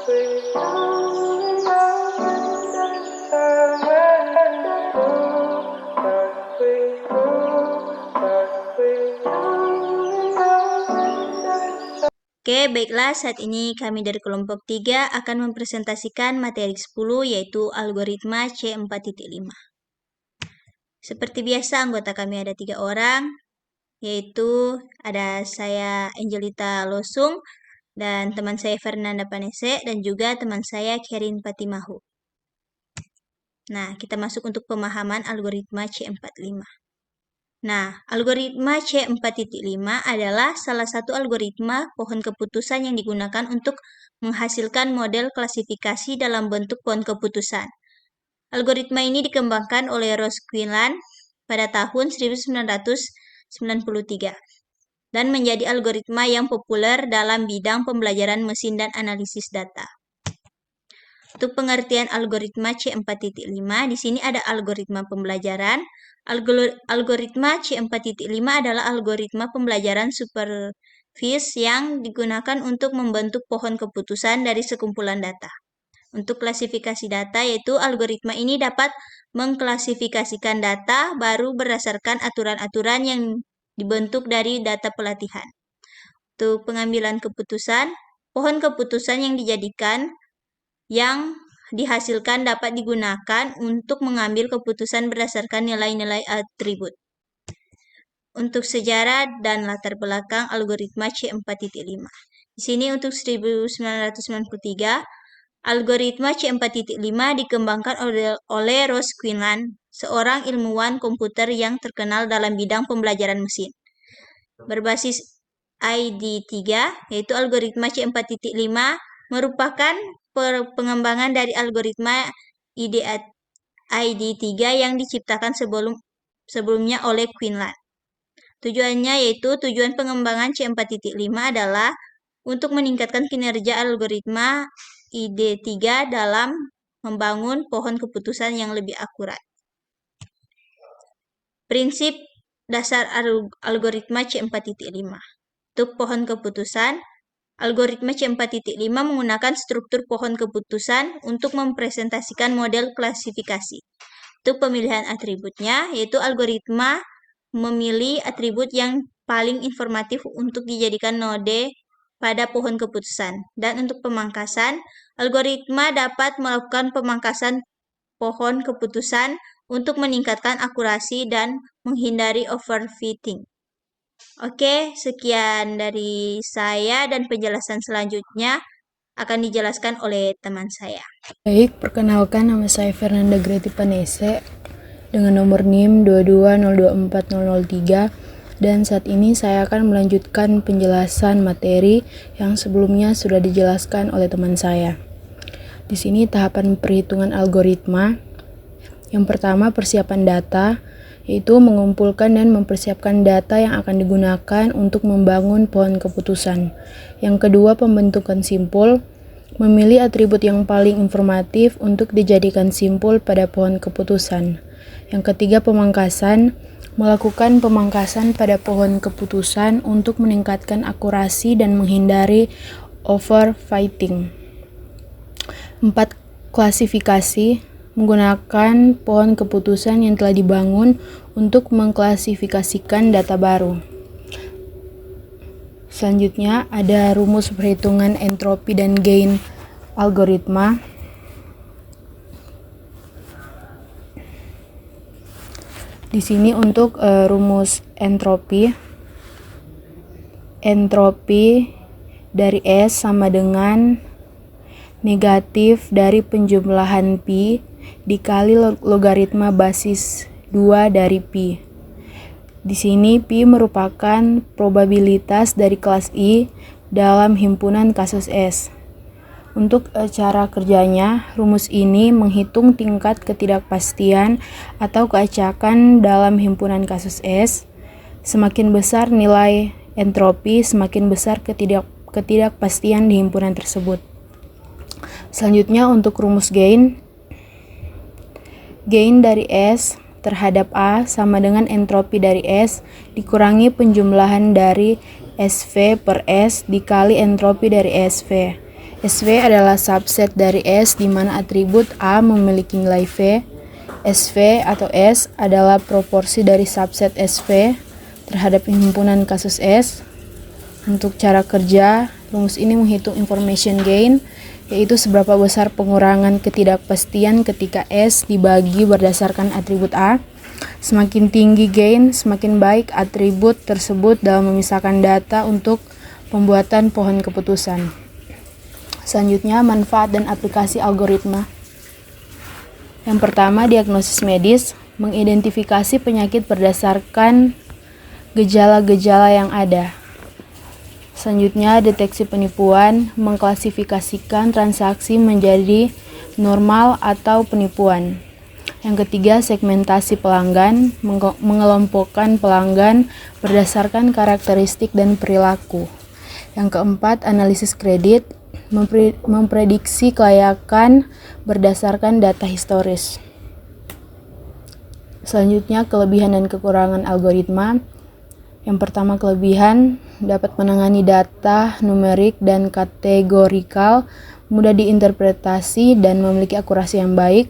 Oke, baiklah, saat ini kami dari kelompok 3 akan mempresentasikan materi 10 yaitu algoritma C4.5. Seperti biasa, anggota kami ada 3 orang, yaitu ada saya Angelita Losung, dan teman saya Fernanda Panese, dan juga teman saya Kerin Patimahu. Nah, kita masuk untuk pemahaman algoritma C4.5. Nah, algoritma C4.5 adalah salah satu algoritma pohon keputusan yang digunakan untuk menghasilkan model klasifikasi dalam bentuk pohon keputusan. Algoritma ini dikembangkan oleh Ross Quinlan pada tahun 1993 dan menjadi algoritma yang populer dalam bidang pembelajaran mesin dan analisis data. Untuk pengertian algoritma C4.5, di sini ada algoritma pembelajaran. Algoritma C4.5 adalah algoritma pembelajaran supervis yang digunakan untuk membentuk pohon keputusan dari sekumpulan data. Untuk klasifikasi data, yaitu algoritma ini dapat mengklasifikasikan data baru berdasarkan aturan-aturan yang dibentuk dari data pelatihan. Untuk pengambilan keputusan, pohon keputusan yang dihasilkan dapat digunakan untuk mengambil keputusan berdasarkan nilai-nilai atribut. Untuk sejarah dan latar belakang algoritma C4.5. Di sini untuk 1993, algoritma C4.5 dikembangkan oleh Ross Quinlan, seorang ilmuwan komputer yang terkenal dalam bidang pembelajaran mesin. Berbasis ID3, yaitu algoritma C4.5 merupakan pengembangan dari algoritma ID3 yang diciptakan sebelumnya oleh Quinlan. Tujuannya yaitu tujuan pengembangan C4.5 adalah untuk meningkatkan kinerja algoritma ID3 dalam membangun pohon keputusan yang lebih akurat. Prinsip dasar algoritma C4.5. Untuk pohon keputusan, algoritma C4.5 menggunakan struktur pohon keputusan untuk mempresentasikan model klasifikasi. Untuk pemilihan atributnya, yaitu algoritma memilih atribut yang paling informatif untuk dijadikan node pada pohon keputusan. Dan untuk pemangkasan, algoritma dapat melakukan pemangkasan pohon keputusan untuk meningkatkan akurasi dan menghindari overfitting. Oke, sekian dari saya dan penjelasan selanjutnya akan dijelaskan oleh teman saya. Baik, perkenalkan nama saya Fernanda Greti Panese dengan nomor NIM 2202403 dan saat ini saya akan melanjutkan penjelasan materi yang sebelumnya sudah dijelaskan oleh teman saya. Di sini tahapan perhitungan algoritma. Yang pertama, persiapan data, yaitu mengumpulkan dan mempersiapkan data yang akan digunakan untuk membangun pohon keputusan. Yang kedua, pembentukan simpul, memilih atribut yang paling informatif untuk dijadikan simpul pada pohon keputusan. Yang ketiga, pemangkasan, melakukan pemangkasan pada pohon keputusan untuk meningkatkan akurasi dan menghindari overfitting. 4. Klasifikasi, menggunakan pohon keputusan yang telah dibangun untuk mengklasifikasikan data baru. Selanjutnya ada rumus perhitungan entropi dan gain algoritma. Di sini untuk rumus entropi dari S sama dengan negatif dari penjumlahan pi dikali logaritma basis 2 dari pi. Di sini pi merupakan probabilitas dari kelas I dalam himpunan kasus S. Untuk cara kerjanya, rumus ini menghitung tingkat ketidakpastian atau keacakan dalam himpunan kasus S. Semakin besar nilai entropi, semakin besar ketidakpastian di himpunan tersebut. Selanjutnya untuk rumus gain dari S terhadap A sama dengan entropi dari S dikurangi penjumlahan dari SV per S dikali entropi dari SV. SV adalah subset dari S di mana atribut A memiliki nilai V. SV atau S adalah proporsi dari subset SV terhadap himpunan kasus S. Untuk cara kerja, rumus ini menghitung information gain, yaitu seberapa besar pengurangan ketidakpastian ketika S dibagi berdasarkan atribut A. Semakin tinggi gain, semakin baik atribut tersebut dalam memisahkan data untuk pembuatan pohon keputusan. Selanjutnya, manfaat dan aplikasi algoritma. Yang pertama, diagnosis medis, mengidentifikasi penyakit berdasarkan gejala-gejala yang ada. Selanjutnya, deteksi penipuan, mengklasifikasikan transaksi menjadi normal atau penipuan. Yang ketiga, segmentasi pelanggan, mengelompokkan pelanggan berdasarkan karakteristik dan perilaku. Yang keempat, analisis kredit, memprediksi kelayakan berdasarkan data historis. Selanjutnya, kelebihan dan kekurangan algoritma. Yang pertama, kelebihan dapat menangani data numerik dan kategorikal, mudah diinterpretasi dan memiliki akurasi yang baik.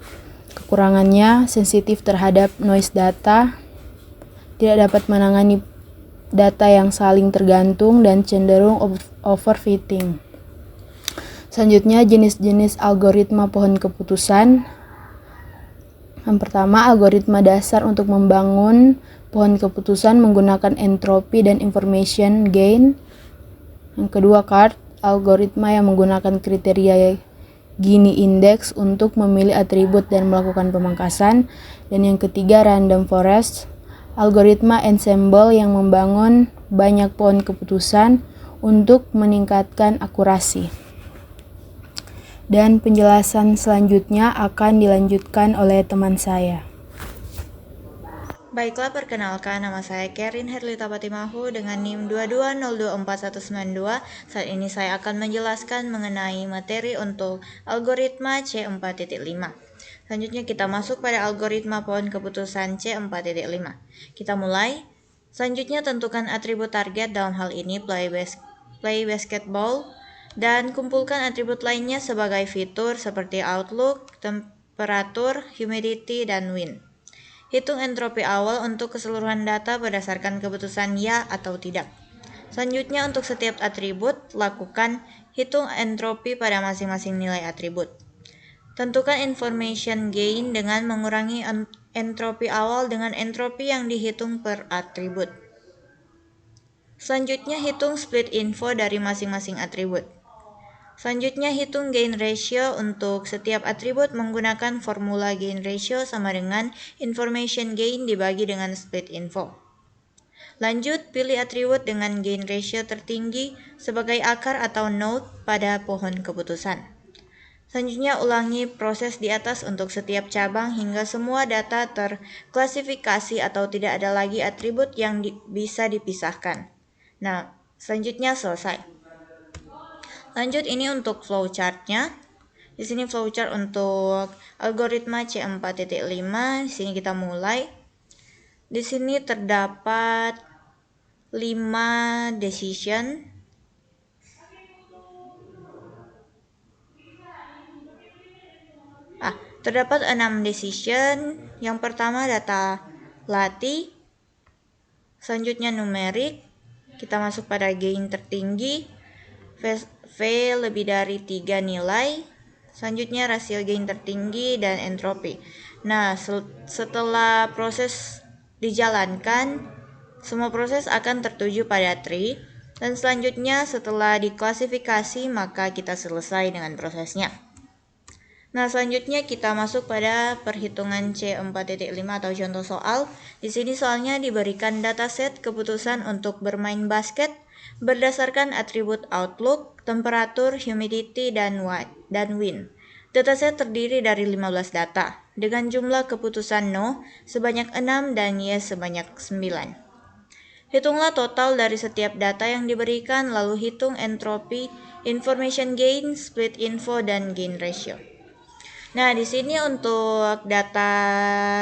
Kekurangannya, sensitif terhadap noise data, tidak dapat menangani data yang saling tergantung dan cenderung overfitting. Selanjutnya, jenis-jenis algoritma pohon keputusan. Yang pertama, algoritma dasar untuk membangun pohon keputusan menggunakan entropi dan information gain. Yang kedua, CART, algoritma yang menggunakan kriteria Gini index untuk memilih atribut dan melakukan pemangkasan. Dan yang ketiga, random forest, algoritma ensemble yang membangun banyak pohon keputusan untuk meningkatkan akurasi. Dan penjelasan selanjutnya akan dilanjutkan oleh teman saya. Baiklah, perkenalkan, nama saya Kerin Herlita Patimahu dengan NIM 22024192. Saat ini saya akan menjelaskan mengenai materi untuk algoritma C4.5. Selanjutnya kita masuk pada algoritma pohon keputusan C4.5. Kita mulai. Selanjutnya tentukan atribut target, dalam hal ini play basketball, dan kumpulkan atribut lainnya sebagai fitur seperti outlook, temperatur, humidity, dan wind. Hitung entropi awal untuk keseluruhan data berdasarkan keputusan ya atau tidak. Selanjutnya, untuk setiap atribut, lakukan hitung entropi pada masing-masing nilai atribut. Tentukan information gain dengan mengurangi entropi awal dengan entropi yang dihitung per atribut. Selanjutnya, hitung split info dari masing-masing atribut. Selanjutnya, hitung gain ratio untuk setiap atribut menggunakan formula gain ratio sama dengan information gain dibagi dengan split info. Lanjut, pilih atribut dengan gain ratio tertinggi sebagai akar atau node pada pohon keputusan. Selanjutnya, ulangi proses di atas untuk setiap cabang hingga semua data terklasifikasi atau tidak ada lagi atribut yang bisa dipisahkan. Nah, selanjutnya selesai. Lanjut, ini untuk flowchartnya. Di sini flowchart untuk algoritma C4.5. Di sini kita mulai. Di sini terdapat 5 decision. Terdapat 6 decision. Yang pertama data latih. Selanjutnya numerik. Kita masuk pada gain tertinggi. V lebih dari 3 nilai. Selanjutnya rasio gain tertinggi dan entropi. Nah, setelah proses dijalankan, semua proses akan tertuju pada tree. Dan selanjutnya setelah diklasifikasi, maka kita selesai dengan prosesnya. Nah, selanjutnya kita masuk pada perhitungan C4.5 atau contoh soal. Di sini soalnya diberikan dataset keputusan untuk bermain basket berdasarkan atribut outlook, temperatur, humidity, dan wind. Dataset terdiri dari 15 data, dengan jumlah keputusan no sebanyak 6 dan yes sebanyak 9. Hitunglah total dari setiap data yang diberikan, lalu hitung entropi, information gain, split info, dan gain ratio. Nah, di sini untuk data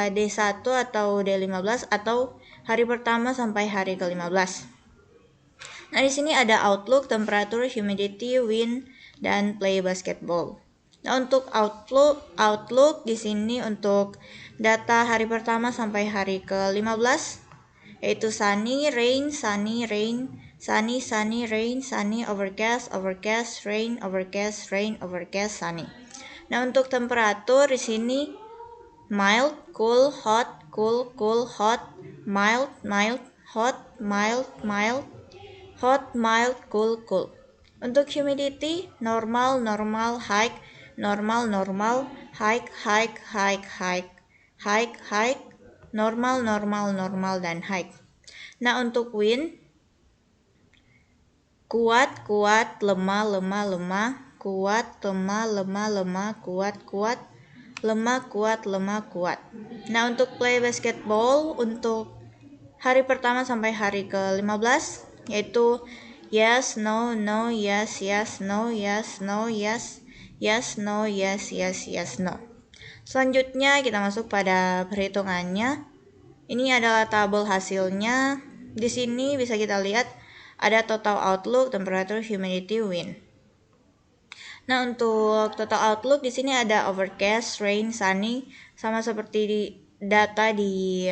D1 atau D15 atau hari pertama sampai hari ke-15. Nah, di sini ada outlook, temperatur, humidity, wind, dan play basketball. Nah, untuk outlook di sini untuk data hari pertama sampai hari ke-15 yaitu sunny, rain, sunny, rain, sunny, sunny, rain, sunny, overcast, overcast, rain, overcast, rain, overcast, sunny. Nah, untuk temperatur di sini mild, cool, hot, cool, cool, hot, mild, mild, hot, mild, mild, hot, mild, cool, cool. Untuk humidity normal, normal, high, normal, normal, high, high, high, high, high, high, normal, normal, normal, dan high. Nah, untuk wind kuat, kuat, lemah, lemah, lemah, kuat, lemah, lemah, lemah, kuat, kuat, lemah, kuat, lemah, kuat. Nah, untuk play basketball untuk hari pertama sampai hari ke-15 yaitu yes, no, no, yes, yes, no, yes, no, yes, yes, no, yes, yes, yes, no. Selanjutnya kita masuk pada perhitungannya. Ini adalah tabel hasilnya. Di sini bisa kita lihat ada total outlook, temperature, humidity, wind. Nah, untuk total outlook di sini ada overcast, rain, sunny, sama seperti di data di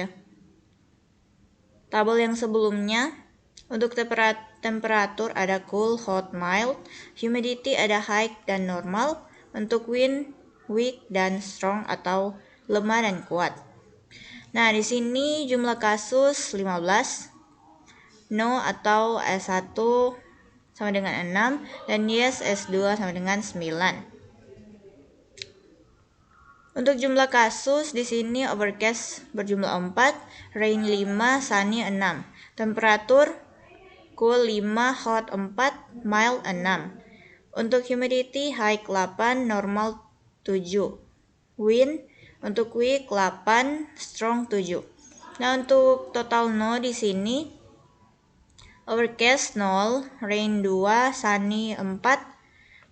tabel yang sebelumnya. Untuk temperatur ada cool, hot, mild, humidity ada high dan normal, untuk wind, weak dan strong atau lemah dan kuat. Nah, di sini jumlah kasus 15, no atau S1 sama dengan 6, dan yes S2 sama dengan 9. Untuk jumlah kasus di sini overcast berjumlah 4, rain 5, sunny 6. Temperatur cool 5, hot 4, mild 6. Untuk humidity high 8, normal 7. Wind untuk weak 8, strong 7. Nah, untuk total no di sini overcast 0, rain 2, sunny 4,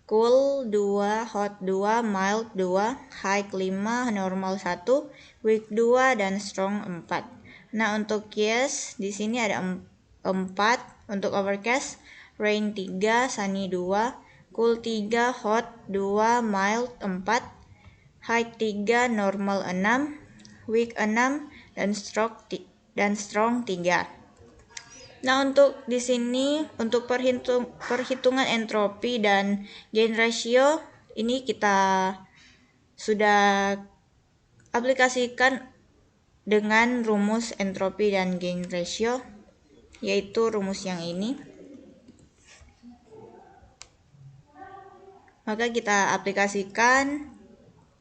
cool 2, hot 2, mild 2, high 5, normal 1, weak 2 dan strong 4. Nah, untuk yes di sini ada 4. Untuk overcast rain 3, sunny 2, cool 3, hot 2, mild 4, high 3, normal 6, weak 6 dan strong 3. Nah, untuk di sini untuk perhitungan entropi dan gain ratio ini kita sudah aplikasikan dengan rumus entropi dan gain ratio, yaitu rumus yang ini. Maka kita aplikasikan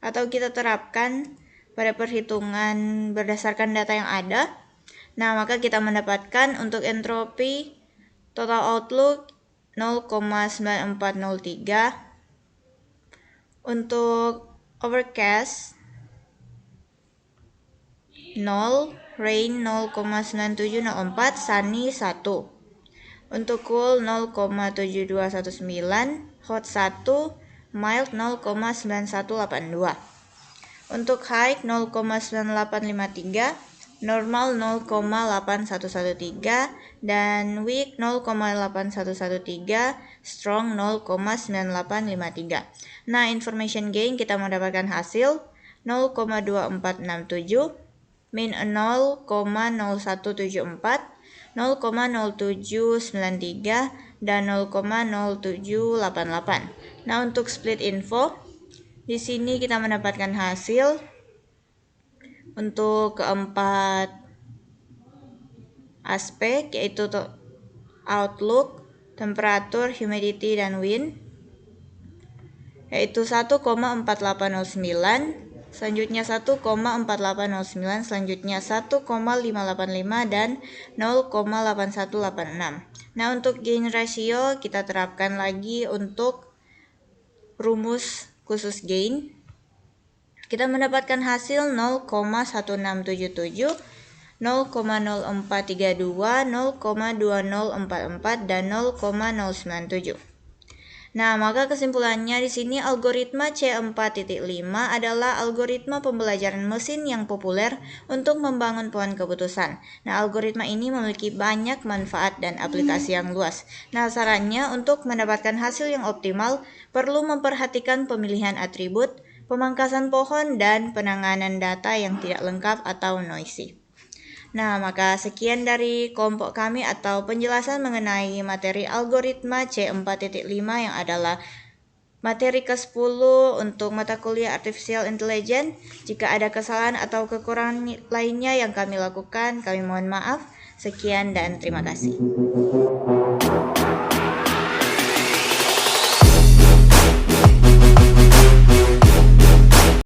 atau kita terapkan pada perhitungan berdasarkan data yang ada. Nah, maka kita mendapatkan untuk entropi total outlook 0,9403, untuk overcast 0, rain 0,9704, sunny 1. Untuk cool 0,7219, hot 1, mild 0,9182. Untuk high 0,9853, normal 0,8113, dan weak 0,8113, strong 0,9853. Nah, information gain kita mendapatkan hasil 0,2467, min 0,0174, 0,0793, dan 0,0788. Nah, untuk split info di sini kita mendapatkan hasil untuk keempat aspek, yaitu outlook, temperatur, humidity, dan wind, yaitu 1,4809, selanjutnya 1,4809, selanjutnya 1,585, dan 0,8186. Nah, untuk gain ratio kita terapkan lagi untuk rumus khusus gain. Kita mendapatkan hasil 0,1677, 0,0432, 0,2044, dan 0,097. Nah, maka kesimpulannya di sini algoritma C4.5 adalah algoritma pembelajaran mesin yang populer untuk membangun pohon keputusan. Nah, algoritma ini memiliki banyak manfaat dan aplikasi yang luas. Nah, sarannya untuk mendapatkan hasil yang optimal perlu memperhatikan pemilihan atribut, pemangkasan pohon, dan penanganan data yang tidak lengkap atau noisy. Nah, maka sekian dari kelompok kami atau penjelasan mengenai materi algoritma C4.5 yang adalah materi ke-10 untuk mata kuliah Artificial Intelligence. Jika ada kesalahan atau kekurangan lainnya yang kami lakukan, kami mohon maaf. Sekian dan terima kasih.